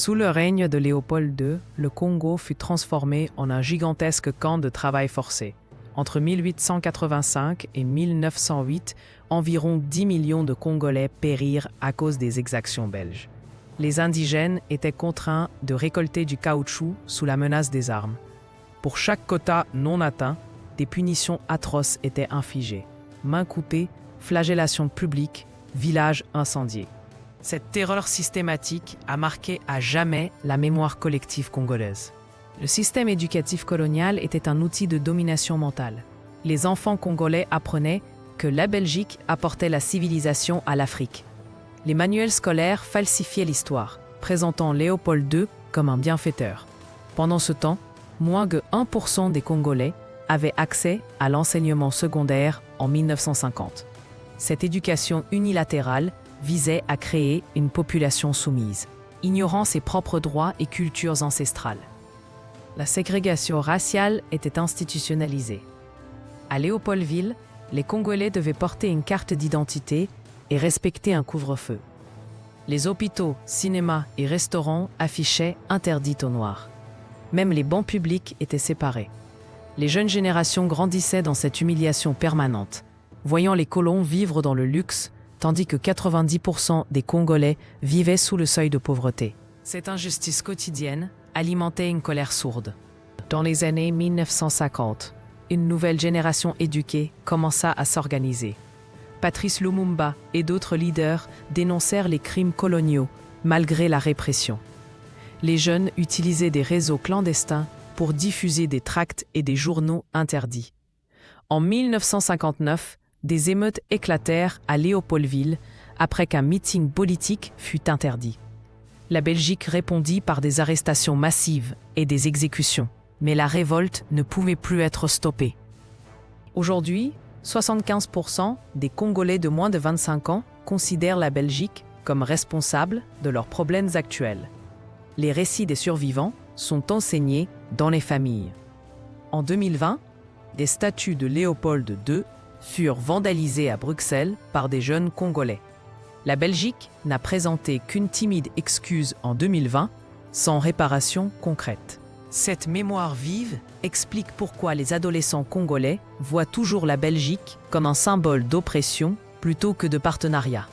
Sous le règne de Léopold II, le Congo fut transformé en un gigantesque camp de travail forcé. Entre 1885 et 1908, environ 10 millions de Congolais périrent à cause des exactions belges. Les indigènes étaient contraints de récolter du caoutchouc sous la menace des armes. Pour chaque quota non atteint, des punitions atroces étaient infligées. Mains coupées, flagellations publiques, villages incendiés. Cette terreur systématique a marqué à jamais la mémoire collective congolaise. Le système éducatif colonial était un outil de domination mentale. Les enfants congolais apprenaient que la Belgique apportait la civilisation à l'Afrique. Les manuels scolaires falsifiaient l'histoire, présentant Léopold II comme un bienfaiteur. Pendant ce temps, moins de 1% des Congolais avaient accès à l'enseignement secondaire en 1950. Cette éducation unilatérale visait à créer une population soumise, ignorant ses propres droits et cultures ancestrales. La ségrégation raciale était institutionnalisée. À Léopoldville, les Congolais devaient porter une carte d'identité et respecter un couvre-feu. Les hôpitaux, cinémas et restaurants affichaient « interdit aux Noirs ». Même les bancs publics étaient séparés. Les jeunes générations grandissaient dans cette humiliation permanente, voyant les colons vivre dans le luxe, tandis que 90% des Congolais vivaient sous le seuil de pauvreté. Cette injustice quotidienne alimentait une colère sourde. Dans les années 1950, une nouvelle génération éduquée commença à s'organiser. Patrice Lumumba et d'autres leaders dénoncèrent les crimes coloniaux malgré la répression. Les jeunes utilisaient des réseaux clandestins pour diffuser des tracts et des journaux interdits. En 1959, des émeutes éclatèrent à Léopoldville après qu'un meeting politique fut interdit. La Belgique répondit par des arrestations massives et des exécutions, mais la révolte ne pouvait plus être stoppée. Aujourd'hui, 75% des Congolais de moins de 25 ans considèrent la Belgique comme responsable de leurs problèmes actuels. Les récits des survivants sont enseignés dans les familles. En 2020, des statues de Léopold II furent vandalisées à Bruxelles par des jeunes Congolais. La Belgique n'a présenté qu'une timide excuse en 2020, sans réparation concrète. Cette mémoire vive explique pourquoi les adolescents congolais voient toujours la Belgique comme un symbole d'oppression plutôt que de partenariat.